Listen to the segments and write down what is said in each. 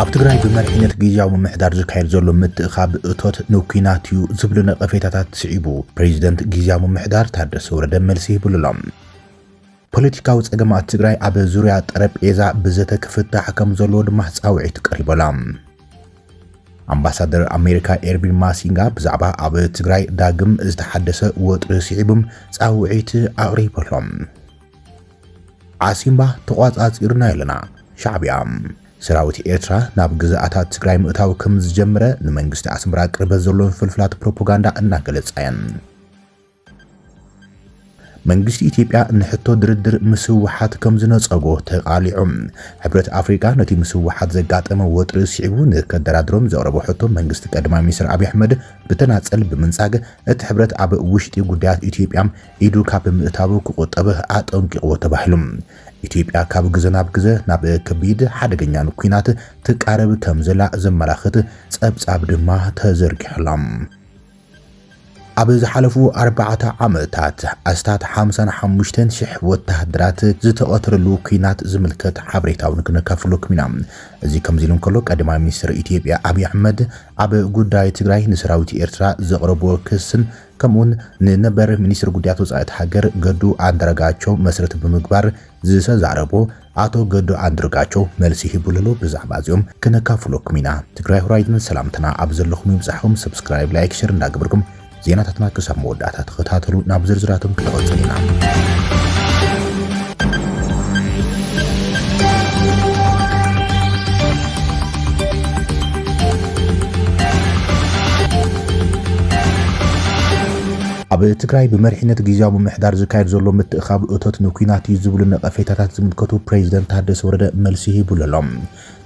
ኣብ ትግራይ ብመርሕነት ጊዜያዊ ምምሕዳር ዝካየድ ዘሎ ምትእኻብ እቶት ንኩናትዩ ዝብሉ ነቐፌታታት ስዒቡ ፕሬዚደንት ጊዜያዊ ምምሕዳር ታደሰ ወረደ መልሲ ይብሉሎም። ፖለቲካዊ ጸገማት ትግራይ ኣብ ዙርያ ጠረጴዛ ብዘተ ክፍታሕ ከም ዘለዎ ድማ ጻውዒት ቀሪቦሎም። ኣምባሳደር ኣሜሪካ ኤርቪን ማሲንጋ ብዛዕባ ኣብ ትግራይ ዳግም ዝተሓደሰ ወጥሪ ስዒቦም ጻውዒት ኣቕሪቦሎም። ዓሲምባ ተቋጻጺርና ኣለና ሻዕብያ ሰራዊት ኤርትራ ናብ ግዛኣታት ትግራይ ምእታው ከም ዝጀመረ ንመንግስቲ ኣስመራ ቅርበት ዘለዎን ፍልፍላት ፕሮፓጋንዳ እናገለጸየን። መንግስቲ ኢትዮጵያ ንሕቶ ድርድር ምስ ህወሓት ከም ዝነጸጎ ተቃሊዑም ሕብረት ኣፍሪካ ነቲ ምስ ህወሓት ዘጋጠመ ወጥሪ ስዒቡ ንከደራድሮም ዘቕረቦ ሕቶ መንግስቲ ቀዳማይ ሚኒስትር አብይ ኣሕመድ ብተናጸል ብምንጻግ እቲ ሕብረት ኣብ ውሽጢ ጉዳያት ኢትዮጵያ ኢዱ ካብ ምእታው ክቆጠብ ኣጠንቂቕዎ ተባሂሉ ኢትዮጵያ ካብ ግዜ ናብ ግዜ ናብ ከቢድ ሓደገኛ ኩናት ትቃረብ ከም ዘላ ዘመላኽት ጸብጻብ ድማ ተዘርጊሖሎም። ኣብ ዝሓለፉ 4 ዓመታት ኣስታት 55,000 ወተሃደራት ዝተቐተረሉ ኩናት ዝምልከት ሓበሬታውን ክነካፍለኩም ኢና። እዚ ከምዚ ኢሉ ከሎ ቀዳማይ ሚኒስትር ኢትዮጵያ አብይ ኣሕመድ ኣብ ጉዳይ ትግራይ ንሰራዊት ኤርትራ ዘቕረቦ ክስን ከምኡን ንነበር ሚኒስትር ጉዳያት ወጻኢት ሃገር ገዱ አንዳርጋቸው መሰረት ብምግባር ዝተዛረቦ አቶ ገዱ አንዳርጋቸው መልሲ ይብሉሉ ብዛዕባ እዚኦም ክነካፍለኩም ኢና። ትግራይ ሆራይዝን ሰላምትና ኣብ ዘለኹም ይብጻሕኩም ሰብስክራይብ ላይክ ሼር እንዳገበርኩም ዜናታትና ክሳብ መወዳእታ ተኸታተሉ ናብ ዝርዝራቶም ክነቕጽል ኢና። ኣብ ትግራይ ብመርሕነት ጊዜያዊ ምምሕዳር ዝካየድ ዘሎ ምትእኻብ እቶት ንኩናት ዝብሉ ነቐፌታታት ዝምልከቱ ፕሬዚደንት ታደሰ ወረደ መልሲ ይብሉሎም።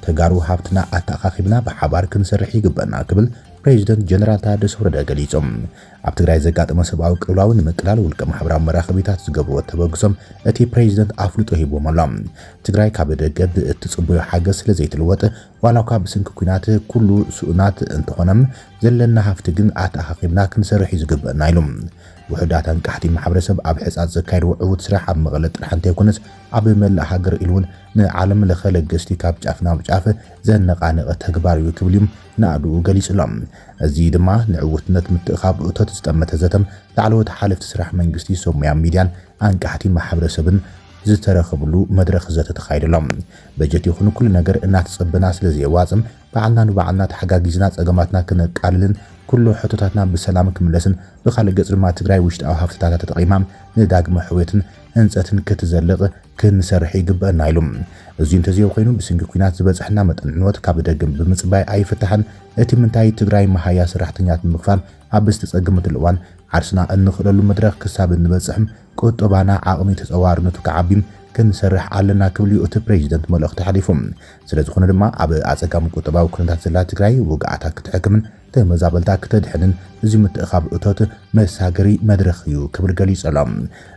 ተጋሩ ሃብትና ኣተኻኺብና ብሓባር ክንሰርሕ ይግበና ክብል ፕሬዚደንት ጀነራል ታደሰ ወረደ ገሊጾም። ኣብ ትግራይ ዘጋጠመ ሰብኣዊ ቅልውላው ንምቅላል ውልቀ ማሕበራዊ መራኸቢታት ዝገብርዎ ተበግሶም እቲ ፕሬዚደንት ኣፍልጦ ሂቦም ኣሎም። ትግራይ ካብ ደገ ብእትጽበዮ ሓገዝ ስለ ዘይትልወጥ ዋላ እኳ ብስንኪ ኩናት ኩሉ ስኡናት እንትኾነም ዘለና ሃፍቲ ግን ኣተኻኺብና ክንሰርሕ ዝግበአና ኢሎም። ውሕዳት አንቃሕቲ ማሕበረሰብ ኣብ ሕጻጽ ዘካየድዎ ዕዉት ስራሕ ኣብ መቐለ ጥራሕ እንተይኮነስ ኣብ መላእ ሃገር ኢሉውን ንዓለም ለኸ ለገስቲ ካብ ጫፍ ናብ ጫፍ ዘነቓነቐ ተግባር እዩ ክብል እዮም ንኣድኡ ገሊጹሎም። እዚ ድማ ንዕውትነት ምትእኻብ እቶት ዝጠመተ ዘተም ላዕለዎት ሓለፍቲ ስራሕ መንግስቲ ሶማያ ሚድያን አንቃሕቲ ማሕበረሰብን ዝተረኸብሉ መድረኽ ዘተ ተኻይደሎም። በጀት ይኹን ኩሉ ነገር እናተጸበና ስለዘይዋጽም ባዕልና ንባዕልና ተሓጋጊዝና ጸገማትና ክነቃልልን ኩሉ ሕቶታትና ብሰላም ክምለስን ብኻልእ ገጽ ድማ ትግራይ ውሽጣዊ ሃብትታት ተጠቒማ ንዳግመ ሕውየትን ህንጸትን ክትዘልቕ ክንሰርሕ ይግበአና ኢሎም። እዚ እንተዚዮ ኮይኑ ብስንኪ ኩናት ዝበጽሕና መጠን ዕንወት ካብ ደገም ብምጽባይ ኣይፍታሕን። እቲ ምንታይ ትግራይ መሃያ ሰራሕተኛት ንምኽፋል ኣብ ዝተጸገመትሉ እዋን ዓርስና እንኽእለሉ መድረኽ ክሳብ እንበጽሕም ቁጠባና ዓቕሚ ተጸዋርነቱ ከዓቢም ክንሰርሕ ኣለና ክብል እቲ ፕሬዚደንት መልእኽቲ ሓሊፎም። ስለዝኾነ ድማ ኣብ ኣጸጋሚ ቁጠባዊ ኩነታት ዘላ ትግራይ ውግኣታ ክትሕክምን ተመዛበልታ ክትድሕንን እዚ ምትእኻብ እቶት መሳገሪ መድረኽ እዩ ክብል ገሊጾሎም።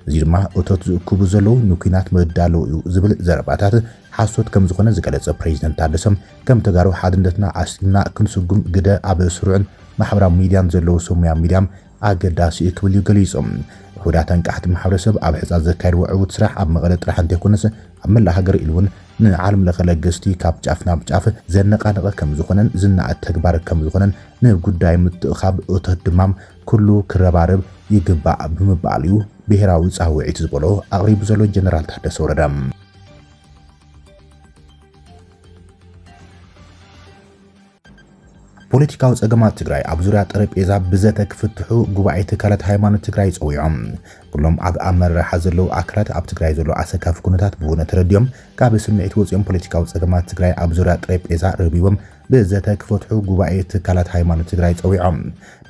እዚ ድማ እቶት ዝእክቡ ዘለዉ ንኩናት መዳለዉ እዩ ዝብል ዘረባታት ሓሶት ከም ዝኾነ ዝገለጸ ፕሬዚደንት ታደሰም ከም ተጋሩ ሓድነትና ኣስቲምና ክንስጉም ግደ ኣብ ስሩዕን ማሕበራዊ ሚድያን ዘለዉ ሶማያ ሚድያም ኣገዳሲ እዩ ክብል ገሊጾም። ውሕዳት አንቃሕቲ ማሕበረሰብ ኣብ ሕጻጽ ዘካየድዎ ዕዉት ስራሕ ኣብ መቐለ ጥራሕ እንተይኮነስ ኣብ መላእ ሃገር ኢሉውን ንዓለም ለኸ ለገስቲ ካብ ጫፍ ናብ ጫፍ ዘነቓነቐ ከም ዝኾነን ዝናኣት ተግባር ከም ዝኾነን ንጉዳይ ምትእኻብ እቶት ድማ ኩሉ ክረባረብ ይግባእ ብምባል እዩ ብሄራዊ ጻውዒት ዝበሎ ኣቕሪቡ ዘሎ ጀነራል ታደሰ ወረደ። ፖለቲካዊ ጸገማት ትግራይ ኣብ ዙርያ ጠረጴዛ ብዘተ ክፍትሑ ጉባኤ ትካላት ሃይማኖት ትግራይ ጸዊዖም። ኩሎም ኣብ ኣመራርሓ ዘለዉ ኣካላት ኣብ ትግራይ ዘሎ ኣሰካፊ ኩነታት ብእውነት ተረድዮም ካብ ስምዒት ወፂኦም ፖለቲካዊ ጸገማት ትግራይ ኣብ ዙርያ ጠረጴዛ ረቢቦም ብዘተ ክፈትሑ ጉባኤ ትካላት ሃይማኖት ትግራይ ጸዊዖም።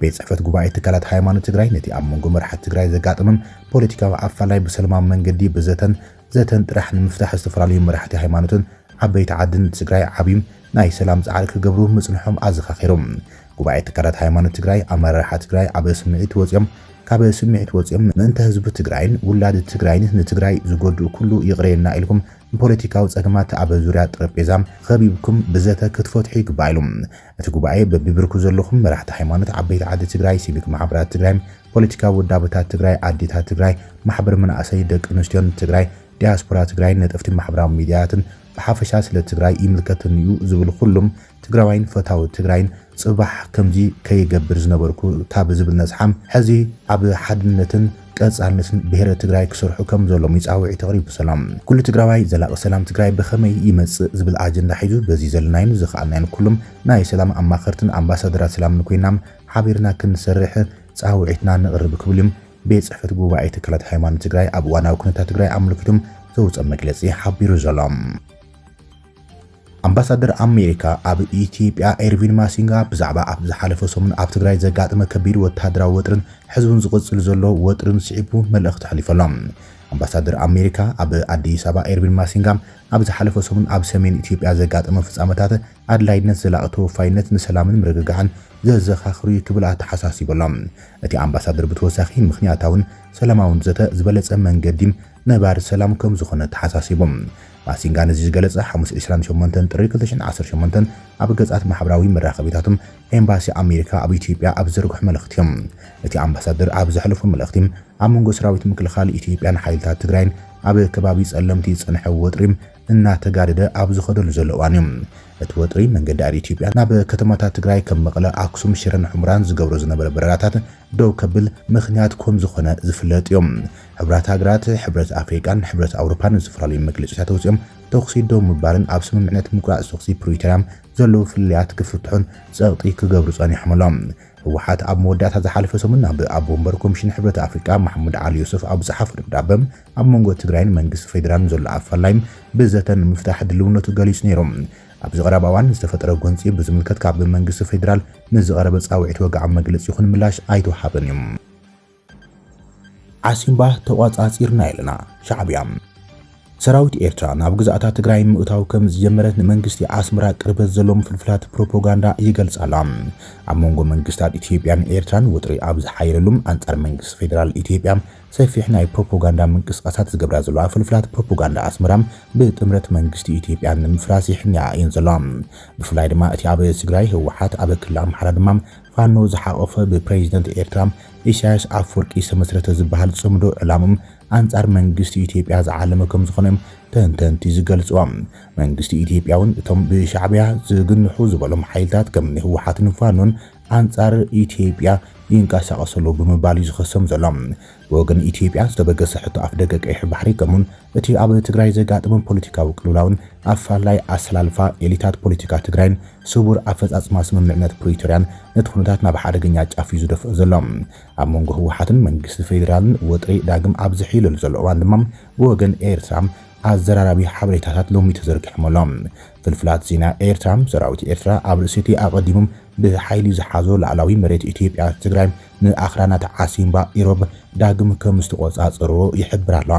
ቤት ጽሕፈት ጉባኤ ትካላት ሃይማኖት ትግራይ ነቲ ኣብ መንጎ መራሕቲ ትግራይ ዘጋጠመም ፖለቲካዊ ኣፈላይ ብሰላማዊ መንገዲ ብዘተን ጥራሕ ንምፍታሕ ዝተፈላለዩ መራሕቲ ሃይማኖትን ዓበይቲ ዓድን ትግራይ ዓብይም ናይ ሰላም ጻዕሪ ክገብሩ ምጽንሖም ኣዘኻኺሮም። ጉባኤ ትካላት ሃይማኖት ትግራይ ኣመራርሓ ትግራይ ኣብ ስምዒት ወፂኦም ካብ ስምዒት ወፂኦም ምእንተ ህዝቢ ትግራይን ውላድ ትግራይን ንትግራይ ዝጎድኡ ኩሉ ይቕረየና ኢልኩም ፖለቲካዊ ጸገማት ኣብ ዙርያ ጠረጴዛ ኸቢብኩም ብዘተ ክትፈትሑ ይግባእ ኢሎም። እቲ ጉባኤ በቢብርኩ ዘለኹም መራሕቲ ሃይማኖት ዓበይቲ ዓዲ ትግራይ ሲቪክ ማሕበራት ትግራይ ፖለቲካዊ ውዳበታት ትግራይ ኣዴታት ትግራይ ማሕበር መናእሰይ ደቂ ኣንስትዮን ትግራይ ዲያስፖራ ትግራይ ነጠፍቲ ማሕበራዊ ሚድያትን ብሓፈሻ ስለ ትግራይ ይምልከተን እዩ ዝብል ኩሎም ትግራዋይን ፈታዊ ትግራይን ጽባሕ ከምዚ ከይገብር ዝነበርኩ ታብ ዝብል ነጽሓም ሕዚ ኣብ ሓድነትን ቀጻልነትን ብሄረ ትግራይ ክሰርሑ ከም ዘሎም ይጻውዒ ተቕሪቡ ሰላም ኩሉ ትግራዋይ ዘላቂ ሰላም ትግራይ ብኸመይ ይመጽእ ዝብል ኣጀንዳ ሒዙ በዚ ዘለናይን ዝኽኣልናይን ኩሎም ናይ ሰላም ኣማኸርትን ኣምባሳደራት ሰላምን ኮይናም ሓቢርና ክንሰርሕ ጻውዒትና ንቕርብ ክብልም ቤት ጽሕፈት ጉባኤ ትካላት ሃይማኖት ትግራይ ኣብ እዋናዊ ኩነታት ትግራይ ኣመልኪቶም ዘውፅእ መግለጺ ሓቢሩ ዘሎም ኣምባሳደር ኣሜሪካ ኣብ ኢትዮጵያ ኤርቪን ማሲንጋ ብዛዕባ ኣብ ዝሓለፈ ሰሙን ኣብ ትግራይ ዘጋጥመ ከቢድ ወተሃደራዊ ወጥርን ሕዝቡን ዝቕጽል ዘሎ ወጥርን ስዒቡ መልእኽቲ ሓሊፈሎም ኣምባሳደር ኣሜሪካ ኣብ ኣዲስ ኣበባ ኤርቪን ማሲንጋ ኣብ ዝሓለፈ ሰሙን ኣብ ሰሜን ኢትዮጵያ ዘጋጥመ ፍጻመታት ኣድላይነት ዘላቒ ተወፋይነት ንሰላምን ምርግጋዕን ዘዘኻኽሩ ክብል ተሓሳሲቦሎም እቲ ኣምባሳደር ብተወሳኺ ምኽንያታውን ሰላማውን ዘተ ዝበለጸ መንገዲ ነባር ሰላም ከም ዝኾነ ተሓሳሲቦም ማሲንጋ ነዚ ዝገለጸ 528 ጥሪ 2018 ኣብ ገጻት ማሕበራዊ መራኸቢታቶም ኤምባሲ ኣሜሪካ ኣብ ኢትዮጵያ ኣብ ዘርግሑ መልእኽቲ እዮም እቲ ኣምባሳደር ኣብ ዘሕለፉ መልእኽቲ ኣብ መንጎ ሰራዊት ምክልኻል ኢትዮጵያን ሓይልታት ትግራይን ኣብ ከባቢ ጸለምቲ ዝጸንሐ ወጥሪ እናተጋደደ ኣብ ዝኸደሉ ዘሎ እዋን እዮም እቲ ወጥሪ መንገዲ ኣየር ኢትዮጵያ ናብ ከተማታት ትግራይ ከም መቐለ ኣክሱም ሽረን ሕሙራን ዝገብሮ ዝነበረ በረራታት ደው ከብል ምኽንያት ከም ዝኾነ ዝፍለጥ እዮም ሕብራት ሃገራት ሕብረት ኣፍሪቃን ሕብረት ኣውሮፓን ዝተፈላለዩ መግለጫታት ተውፅኦም ተኽሲ ደው ምባልን ኣብ ስምምዕነት ምቁራጽ ተኽሲ ፕሪቶሪያ ዘለዉ ፍልያት ክፍትሑን ጸቕጢ ክገብሩ ጸኒሖም ኣሎም ህወሓት ኣብ መወዳእታ ዝሓለፈ ሰሙን ኣብ ወንበር ኮሚሽን ሕብረት ኣፍሪቃ መሐመድ ዓሊ ዮሱፍ ኣብ ዝሓፈ ደብዳቤ ኣብ መንጎ ትግራይን መንግስቲ ፌደራልን ዘሎ ኣፈላላይም ብዘተን ምፍታሕ ድልውነቱ ገሊጹ ነይሮም ኣብ ዝቐረበ እዋን ዝተፈጠረ ጎንፂ ብዝምልከት ካብ መንግስቲ ፌደራል ንዝቐረበ ጻውዒት ወግዓዊ መግለፂ ይኹን ምላሽ ኣይተወሃበን እዮም ዓሲምባ ተቋጻጺርና ኢልና ሻዕብያ ሰራዊት ኤርትራ ናብ ግዛእታት ትግራይ ምእታው ከም ዝጀመረት ንመንግስቲ ኣስመራ ቅርበት ዘሎም ፍልፍላት ፕሮፓጋንዳ ይገልጻላ ኣብ መንጎ መንግስታት ኢትዮጵያን ኤርትራን ውጥሪ ኣብ ዝሓይረሉም አንጻር መንግስቲ ፌደራል ኢትዮጵያ ሰፊሕ ናይ ፕሮፓጋንዳ ምንቅስቃሳት ዝገብራ ዘለዋ ፍልፍላት ፕሮፓጋንዳ ኣስመራ ብጥምረት መንግስቲ ኢትዮጵያ ንምፍራስ ይሕንያ እየን ዘለዋ ብፍላይ ድማ እቲ ኣብ ትግራይ ህወሓት ኣብ ክልል ኣምሓራ ድማ ፋኖ ዝሓቆፈ ብፕሬዚደንት ኤርትራ ኢሳያስ ኣፈወርቂ ዝተመስረተ ዝበሃል ጽምዶ ዕላሞም አንጻር መንግስቲ ኢትዮጵያ ዝዓለመ ከም ዝኾነም ተንተንቲ ዝገልጽዋ መንግስቲ ኢትዮጵያውን እቶም ብሻዕብያ ዝግንሑ ዝበሎም ሓይልታት ከም ህወሓትን ፋኖን አንጻር ኢትዮጵያ ይንቀሳቀሰሉ ብምባል ዝኸሰም ዘሎ ወገን ኢትዮጵያ ዝተበገሰ ሕቶ ኣፍ ደገ ቀይሕ ባሕሪ ከምኡን እቲ ኣብ ትግራይ ዘጋጥመ ፖለቲካዊ ቅልውላውን ኣፋላይ ኣሰላልፋ ኤሊታት ፖለቲካ ትግራይን ስቡር ኣፈጻጽማ ስምምዕነት ፕሪቶሪያን ነቲ ኩነታት ናብ ሓደገኛ ጫፍ እዩ ዝደፍእ ዘሎ ኣብ መንጎ ህወሓትን መንግስቲ ፌደራልን ወጥሪ ዳግም ኣብ ዝሒለሉ ዘሎ እዋን ድማ ብወገን ኤርትራ ኣዘራራቢ ሓበሬታታት ሎሚ ተዘርጊሖም ኣሎም ፍልፍላት ዜና ኤርትራ ሰራዊት ኤርትራ ኣብ ርእሲቲ ኣቐዲሞም ብሓይሊ ዝሓዞ ላዕላዊ መሬት ኢትዮጵያ ትግራይ ንኣኽራናት ዓሲምባ ኢሮብ ዳግም ከም ዝተቆጻጸሮ ይሕብር ኣሎ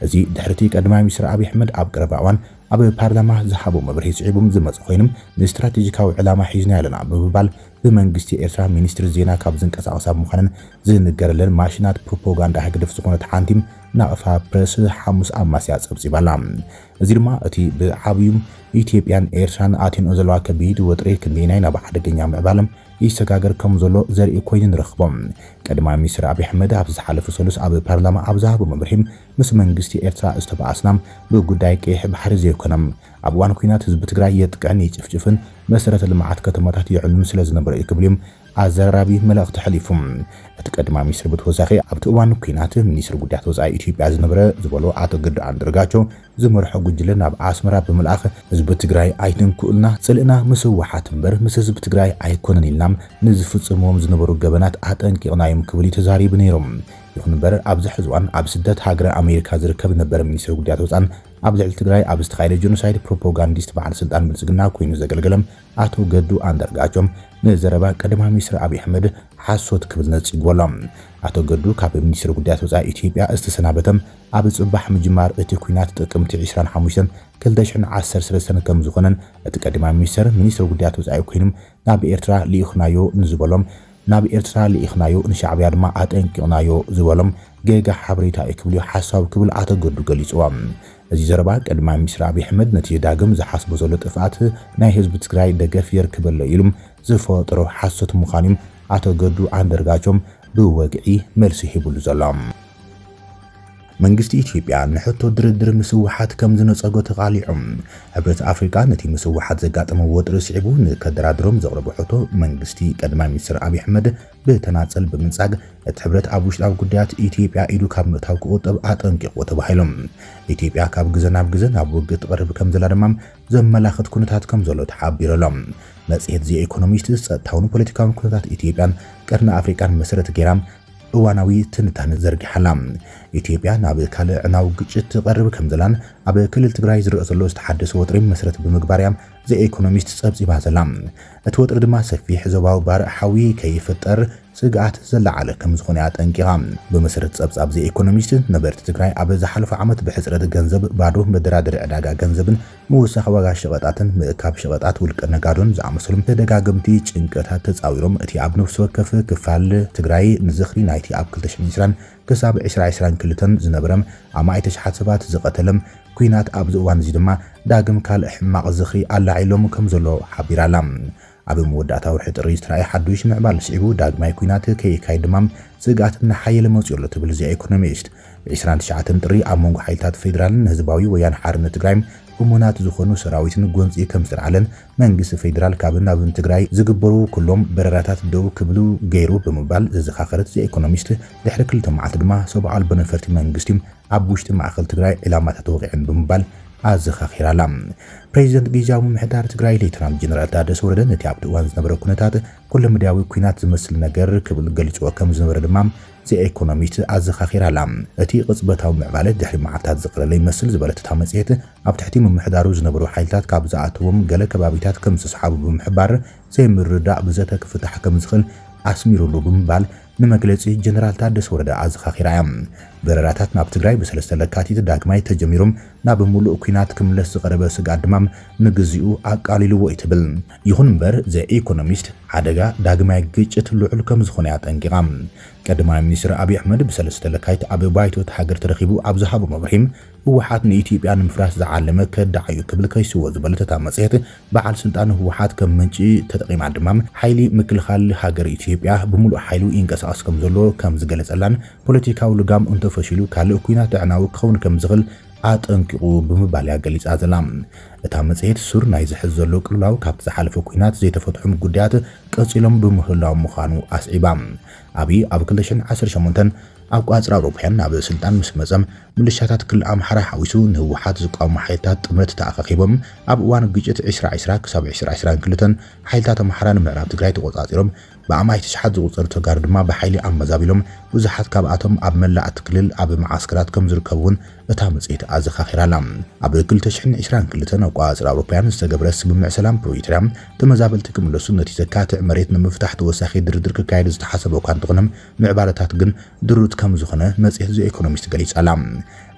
እዚ ድሕርቲ ቀዳማይ ሚኒስትር አብይ አሕመድ ኣብ ቀረባ እዋን ኣብ ፓርላማ ዝሃቦ መብርሂ ጽዒቦም ዝመጽ ኮይኖም ንስትራቴጂካዊ ዕላማ ሒዝና ያለና ብምባል ብመንግስቲ ኤርትራ ሚኒስትር ዜና ካብ ዝንቀሳቐሳ ምዃነን ዝንገረለን ማሽናት ፕሮፓጋንዳ ህግደፍ ዝኾነት ሓንቲም ናቕፋ ፕረስ ሐሙስ ኣብ ማስያ ጸብጺባላ እዚ ድማ እቲ ብዓብዩም ኢትዮጵያን ኤርትራን ኣቴንኦ ዘለዋ ከቢድ ወጥሪ ክንደይናይ ናብ ሓደገኛ ምዕባለም ይሰጋገር ከም ዘሎ ዘርኢ ኮይኑ ንረኽቦም ቀዳማይ ሚኒስትር አብይ አሕመድ ኣብ ዝሓለፈ ሰሉስ ኣብ ፓርላማ ኣብ ዝሃቦ መብርሂም ምስ መንግስቲ ኤርትራ ዝተባኣስና ብጉዳይ ቀይሕ ባሕሪ ዘይኮነም ኣብ እዋን ኩናት ህዝቢ ትግራይ የጥቅዕን ይጭፍጭፍን መሰረተ ልምዓት ከተማታት ይዕኑን ስለ ዝነበረ ይክብልዮም ኣዘራራቢ መልእኽቲ ሓሊፎም እቲ ቀዳማይ ሚኒስትር ብተወሳኺ ኣብቲ እዋን ኩናት ሚኒስትር ጉዳያት ወጻኢ ኢትዮጵያ ዝነበረ ዝበሎ ኣቶ ገዱ አንዳርጋቸው ዝመርሖ ጉጅለ ናብ ኣስመራ ብምልኣኽ ህዝቢ ትግራይ ኣይትንኩኡልና ጽልእና ምስ ህወሓት እምበር ምስ ህዝቢ ትግራይ ኣይኮነን ኢልናም ንዝፍጽምዎም ዝነበሩ ገበናት ኣጠንቂቕናዮም ክብል ተዛሪቡ ነይሮም ይኹን እምበር ኣብዚ ሕዚ እዋን ኣብ ስደት ሃገረ ኣሜሪካ ዝርከብ ነበረ ሚኒስትር ጉዳያት ወጻኢን ኣብ ልዕሊ ትግራይ ኣብ ዝተኻየደ ጆኖሳይድ ፕሮፓጋንዲስት በዓል ስልጣን ብልጽግና ኮይኑ ዘገልገለም ኣቶ ገዱ አንዳርጋቸው ንዘረባ ቀዳማይ ሚኒስትር አብይ አሕመድ ሓሶት ክብል ነጽግቦሎም ኣቶ ገዱ ካብ ሚኒስትር ጉዳያት ወጻኢ ኢትዮጵያ ዝተሰናበተም ኣብ ጽባሕ ምጅማር እቲ ኩናት ጥቅምቲ 25 2013 ከም ዝኾነን እቲ ቀዳማይ ሚኒስትር ጉዳያት ወጻኢ ኮይኖም ናብ ኤርትራ ልኢኽናዮ ንዝበሎም ናብ ኤርትራ ልኢኽናዮ ንሻዕብያ ድማ ኣጠንቂቕናዮ ዝበሎም ገጋ ሓበሬታ ይክብሉ ሓሳብ ክብል ኣቶ ገዱ ገሊጽዎም እዚ ዘረባ ቀዳማይ ሚኒስትር አብይ አሕመድ ነቲ ዳግም ዝሓስቦ ዘሎ ጥፍኣት ናይ ህዝቢ ትግራይ ደገፍ የርክበሎ ኢሎም ዝፈጥሮ ሓሶት ምዃኖም ኣቶ ገዱ አንዳርጋቸው ብወግዒ መልሲ ሂብሉ ዘሎም መንግስቲ ኢትዮጵያ ንሕቶ ድርድር ምስውሓት ከም ዝነፀጎ ተቃሊዑም ሕብረት አፍሪካ ነቲ ምስውሓት ዘጋጠመ ወጥሪ ስዒቡ ንከደራድሮም ዘቕረበ ሕቶ መንግስቲ ቀዳማይ ሚኒስትር አብይ አሕመድ ብተናፀል ብምንጻግ እቲ ሕብረት ኣብ ውሽጣዊ ጉዳያት ኢትዮጵያ ኢዱ ካብ ምእታው ክቁጠብ አጠንቂቁ ተባሂሎም ኢትዮጵያ ካብ ግዜ ናብ ግዜ ናብ ውግእ ትቐርብ ከም ዘላ ድማ ዘመላኽት ኩነታት ከም ዘሎ ተሓቢሮሎም መጽሔት ዚ ኢኮኖሚስት ጸጥታውን ፖለቲካውን ኩነታት ኢትዮጵያን ቀርኒ አፍሪካን መሰረት ገይራም እዋናዊ ትንታነ ዘርጊሓላ ኢትዮጵያ ናብ ካልእ ዕናው ግጭት ትቐርብ ከም ዘላን ኣብ ክልል ትግራይ ዝርአ ዘሎ ዝተሓደሰ ወጥሪ መሰረት ብምግባር እያ ዘኢኮኖሚስት ጸብጺባ ዘላ እቲ ወጥሪ ድማ ሰፊሕ ዞባዊ ባር ሓዊ ከይፍጠር ስግኣት ዘለዓለ ከም ዝኾነ ያጠንቂቓ በመሰረት ጸብጻብ ዘኢኮኖሚስት ነበርቲ ትግራይ ኣብ ዝሓለፈ ዓመት ብሕጽረት ገንዘብ ባዶ መደራደሪ ዕዳጋ ገንዘብን ምውሳኽ ዋጋ ሸቐጣትን ምእካብ ሸቐጣት ውልቀ ነጋዶን ዝኣመሰሉ ተደጋገምቲ ጭንቀታት ተጻዊሮም እቲ ኣብ ነፍሲ ወከፍ ክፋል ትግራይ ንዝኽሪ ናይቲ ኣብ 2020 ክሳብ 2022 ዝነበረም ኣማይ ተሽሓት ሰባት ዝቐተለም ኩናት ኣብ ዝእዋን እዚ ድማ ዳግም ካልእ ሕማቕ ዝኽሪ ኣላዒሎም ከም ዘሎ ሓቢራላ ኣብ መወዳእታ ወርሒ ጥሪ ዝተራእየ ሓዱሽ ምዕባል ስዒቡ ዳግማይ ኩናት ከይካየድ ድማ ስግኣት ንሓየለ መጽኡ ትብል ዚ ኢኮኖሚስት ብ29 ጥሪ ኣብ መንጎ ሓይልታት ፌደራልን ህዝባዊ ወያነ ሓርነት ትግራይ እሙናት ዝኾኑ ሰራዊትን ጎንፂ ከም ዝተዓለን መንግስቲ ፌደራል ካብ ናብን ትግራይ ዝግበሩ ኩሎም በረራታት ደው ክብሉ ገይሩ ብምባል ዘዘኻኸረት ዚ ኢኮኖሚስት ድሕሪ 2 መዓልቲ ድማ ሰብዓል በነፈርቲ መንግስቲ ኣብ ውሽጢ ማእከል ትግራይ ዕላማታት ተወቂዐን ብምባል ኣዘኻኺራላ ፕሬዚደንት ጊዜያዊ ምምሕዳር ትግራይ ሌተናንት ጀነራል ታደሰ ወረደ ነቲ ኣብ እዋን ዝነበረ ኩነታት ኩሉ ምድያዊ ኩናት ዝመስል ነገር ክብል ገልጽዎ ከም ዝነበረ ድማ ዚ ኢኮኖሚስት ኣዘኻኺራላ እቲ ቅጽበታዊ ምዕባለ ድሕሪ መዓልታት ዝቕለለ ይመስል ዝበለት እታ መጽሔት ኣብ ትሕቲ ምምሕዳሩ ዝነበሩ ሓይልታት ካብ ዝኣተዎም ገለ ከባቢታት ከም ዝተሰሓቡ ብምሕባር ዘይምርዳእ ብዘተ ክፍታሕ ከም ዝኽእል ኣስሚሩሉ ብምባል ንመግለጺ ጀነራል ታደሰ ወረደ ኣዘኻኺራ በረራታት ናብ ትግራይ በሰለስተ ለካቲት ዳግማይ ተጀሚሮም ናብ ሙሉእ ኩናት ክምለስ ዝቐረበ ስጋት ድማ ንግዚኡ ኣቃሊልዎ ይትብል ይኹን እምበር ዘ ኢኮኖሚስት ሓደጋ ዳግማይ ግጭት ልዑል ከም ዝኾነ ያጠንቂቓ ቀዳማይ ሚኒስትር አብይ አሕመድ በሰለስተ ለካቲት ኣብ ባይቶት ሃገር ተረኺቡ ኣብ ዝሃቦ መብርሂም ህወሓት ንኢትዮጵያ ንምፍራስ ዝዓለመ ከዳዓዩ ክብል ከይስዎ ዝበለታ መጽሔት በዓል ስልጣን ህወሓት ከም ምንጪ ተጠቂማ ድማ ሓይሊ ምክልኻል ሃገር ኢትዮጵያ ብምሉእ ሓይሉ ይንቀሳቐስ ከም ዘሎ ከም ዝገለጸላን ፖለቲካዊ ልጋም እንተፈሽሉ ካልእ ኩናት ዕናዊ ክኸውን ከም ዝኽእል አጠንቂቁ ብምባል ገሊጻ ዘላ እታ መጽሔት ሱር ናይ ዝሕዝ ዘሎ ቅልውላው ካብቲ ዝሓለፈ ኩናት ዘይተፈትሑም ጉዳያት ቀጺሎም ብምህላው ምዃኑ ኣስዒባ አብይ ኣብ 2018 ኣብ ቋጽራ አውሮፓውያን ናብ ስልጣን ምስ መጸም ምልሻታት ክልል ኣምሓራ ሓዊሱ ንህወሓት ዝቃወሙ ሓይልታት ጥምረት ተኣኻኺቦም ኣብ እዋን ግጭት 2020 ክሳብ 2022 ሓይልታት ኣምሓራ ንምዕራብ ትግራይ ተቆጻጺሮም በአማይ ተሽሓት ዝቁጽሩ ተጋሩ ድማ ብሓይሊ ኣመዛቢሎም ብዙሓት ካብኣቶም ኣብ መላእት ክልል ኣብ ማዓስከራት ከም ዝርከቡን እታ መጽሔት ኣዘኻኺራላ ኣብ 2022 ኣብ ቋጽራ አውሮፓውያን ዝተገብረ ስምምዕ ሰላም ፕሪቶሪያ ተመዛበልቲ ክምለሱ ነቲ ዘካትዕ መሬት ንምፍታሕ ተወሳኺ ድርድር ክካየድ ዝተሓሰበ እኳ እንትኾነ ምዕባለታት ግን ድሩት ከም ዝኾነ መጽሔት ዘ ኢኮኖሚስት ገሊጻላ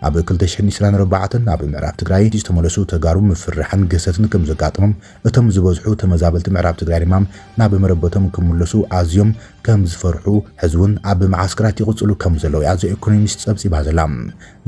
ኣብ 2024 ኣብ ምዕራብ ትግራይ ዝተመለሱ ተጋሩ ምፍርሕን ገሰትን ከም ዘጋጥሞም እቶም ዝበዝሑ ተመዛበልቲ ምዕራብ ትግራይ ድማ ናብ መረበቶም ክምለሱ ኣዝዮም ከም ዝፈርሑ ሕዝቡን ኣብ ማዓስከራት ይቕጽሉ ከም ዘለዉ ዘ ኢኮኖሚስት ጸብጺባ ዘላ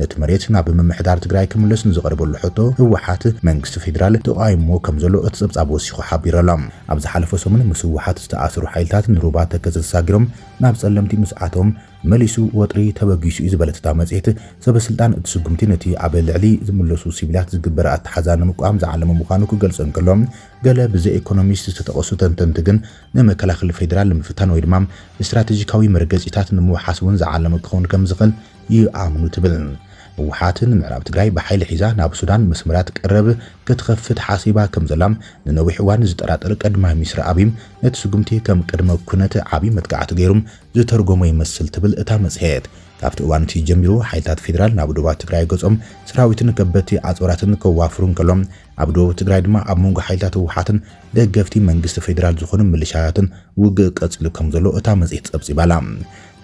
ነቲ መሬት ናብ ምምሕዳር ትግራይ ክምለስ ንዝቐርበሉ ሕቶ ህወሓት መንግስቲ ፌደራል ተቃይሞ ከም ዘሎ እቲ ጸብጻብ ወሲኹ ሓቢሮላ ኣብ ዝሓለፈ ሰሙን ምስ ህወሓት ዝተኣሰሩ ሓይልታት ንሩባ ተከዘሳጊሮም ናብ ጸለምቲ ምስዓቶም መሊሱ ወጥሪ ተበጊሱ ዝበለታ መጽሔት ሰበስልጣን እትስጉምቲ ነቲ ኣብ ልዕሊ ዝምለሱ ሲቪላት ዝግበር ኣተሓዛ ንምቋም ዝዓለመ ምዃኑ ክገልጹ እንከሎም ገለ ብዘ ኢኮኖሚስት ዝተጠቐሱ ተንተንቲ ግን ንመከላኸሊ ፌደራል ንምፍታን ወይ ድማ ስትራቴጂካዊ መርገጺታት ንምውሓስ ዝዓለመ ክኸውን ከም ዝኽእል ይኣምኑ ትብል ህወሓትን ምዕራብ ትግራይ ብሓይሊ ሒዛ ናብ ሱዳን መስመራት ቀረብ ክትኸፍት ሓሲባ ከም ዘላም ንነዊሕ እዋን ዝጠራጠር ቀዳማይ ሚኒስትር አብይ ነቲ ስጉምቲ ከም ቅድመ ኩነት ዓብይ መጥቃዕቲ ገይሮም ዝተርጎመ ይመስል ትብል እታ መጽሔት ካብቲ እዋን ጀሚሩ ሓይልታት ፌደራል ናብ ደቡብ ትግራይ ገጾም ሰራዊትን ከበቲ ኣጽዋራትን ከዋፍሩን ከሎም ኣብ ደቡብ ትግራይ ድማ ኣብ መንጎ ሓይልታት ህወሓትን ደገፍቲ መንግስቲ ፌደራል ዝኾኑ ምልሻያትን ውግእ ቀጽሉ ከም ዘሎ እታ መጽሔት ጸብጺባላ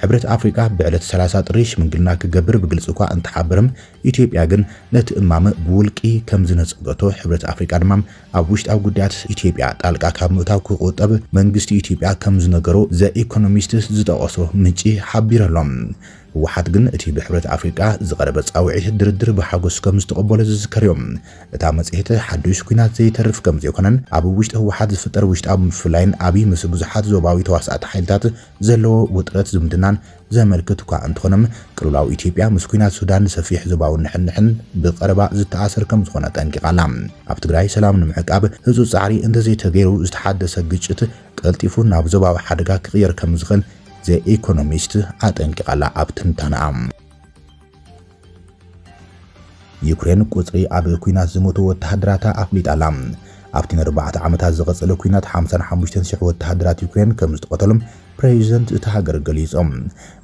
ሕብረት አፍሪካ ብዕለት 30 ጥሪ ሽምግልና ክገብር ብግልጽ እኳ እንተሓበረም ኢትዮጵያ ግን ነቲ እማመ ብውልቂ ከም ዝነጸገቶ ሕብረት አፍሪካ ድማ ኣብ ውሽጣዊ ጉዳያት ኢትዮጵያ ጣልቃ ካብ ምእታው ክቆጠብ መንግስቲ ኢትዮጵያ ከም ዝነገሮ ዘ ኢኮኖሚስት ዝጠቐሶ ምንጪ ሓቢሮሎም ህወሓት ግን እቲ ብሕብረት ኣፍሪቃ ዝቐረበ ጻውዒት ድርድር ብሓጎስ ከም ዝተቐበለ ዝዝከር እዮም። እታ መጽሔት ሓዱሽ ኩናት ዘይተርፍ ከም ዘይኮነን ኣብ ውሽጢ ህወሓት ዝፍጠር ውሽጣዊ ምፍላይን ኣብይ ምስ ብዙሓት ዞባዊ ተዋሳእቲ ሓይልታት ዘለዎ ውጥረት ዝምድናን ዘመልክት እኳ እንትኾነም ቅልውላው ኢትዮጵያ ምስ ኩናት ሱዳን ሰፊሕ ዞባዊ ንሕንሕን ብቐረባ ዝተኣሰር ከም ዝኾነ ጠንቂቓላ። ኣብ ትግራይ ሰላም ንምዕቃብ ህፁፅ ጻዕሪ እንተዘይተገይሩ ዝተሓደሰ ግጭት ቀልጢፉ ናብ ዞባዊ ሓደጋ ክቕየር ከም ዝኽእል ዘ ኢኮኖሚስት አጠንቅቃላ ኣብ ትንታነኣ። ዩክሬን ቁጽሪ ኣብ ኩናት ዝሞቱ ወተሃደራታ ኣፍሊጣላ። ኣብቲ 4 ዓመታት ዝቐጸለ ኩናት 55,000 ወተሃደራት ዩክሬን ከም ዝተቆተሉም ፕሬዚደንት እቲ ሃገር ገሊጾም።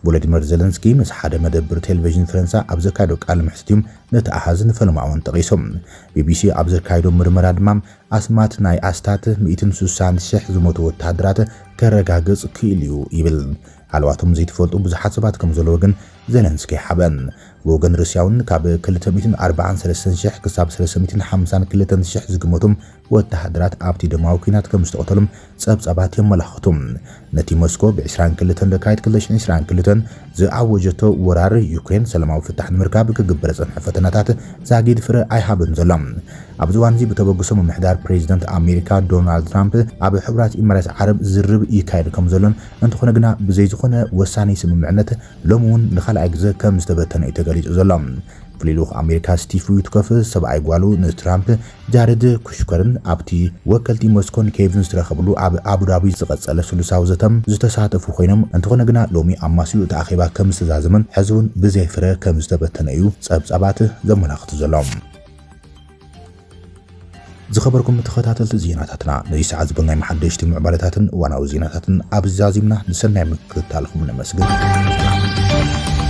ቮሎዲሚር ዜሌንስኪ ምስ ሓደ መደብር ቴሌቪዥን ፈረንሳ ኣብ ዘካየዶ ቃለ መሕትት ነቲ ኣሃዝ ንፈልማውን ጠቒሶም። ቢቢሲ ኣብ ዘካየዶ ምርመራ ድማ ኣስማት ናይ ኣስታት 160,000 ዝሞቱ ወተሃደራት ከረጋግጽ ክኢሉ ይብል። ዓለዋቶም ዘይተፈልጡ ብዙሓት ሰባት ከም ዘለዎ ግን ዜሌንስኪ ሓበን። ወገን ሩስያውን ካብ 243,000 ክሳብ 352,000 ዝግመቱም ወተሃደራት ኣብቲ ደማዊ ኩናት ከም ዝተቆተሉም ጸብጻባት የመላኽቱም። ነቲ ሞስኮ ብ22 ደካይት 2022 ዝኣወጀቶ ወራር ዩክሬን ሰላማዊ ፍታሕ ንምርካብ ክግበር ዝጸንሐ ፈተናታት ዛጊድ ፍረ ኣይሃብን ዘሎ። ኣብ ዝዋን እዚ ብተበግሶ ምምሕዳር ፕሬዚደንት ኣሜሪካ ዶናልድ ትራምፕ ኣብ ሕቡራት ኢሚራት ዓረብ ዝርብ ይካየድ ከም ዘሎን እንተኾነ ግና ብዘይ ዝኾነ ወሳኒ ስምምዕነት ሎሚ እውን ንኻልኣይ ግዜ ከም ዝተበተነ እዩ ተገሊጹ ዘሎ። ፍሊሉኽ ኣሜሪካ ስቲቭ ዊትኮፍ ሰብኣይ ጓሉ ንትራምፕ ጃረድ ኩሽከርን ኣብቲ ወከልቲ ሞስኮን ኬቭን ዝተረኸብሉ ኣብ ኣቡዳቢ ዝቐጸለ ስሉሳዊ ዘተም ዝተሳተፉ ኮይኖም እንተኾነ ግና ሎሚ ኣብ ማስኡ እቲ ኣኼባ ከም ዝተዛዘመን ሕዚ እውን ብዘይ ፍረ ከም ዝተበተነ እዩ ጸብጻባት ዘመላኽቱ ዘሎም። ዝኸበርኩም ተኸታተልቲ ዜናታትና ነዚ ሰዓት ዝበልናይ መሓደሽቲ ምዕባለታትን እዋናዊ ዜናታትን ኣብ ዛዚምና ንሰናይ ምክትታልኩም ነመስግን።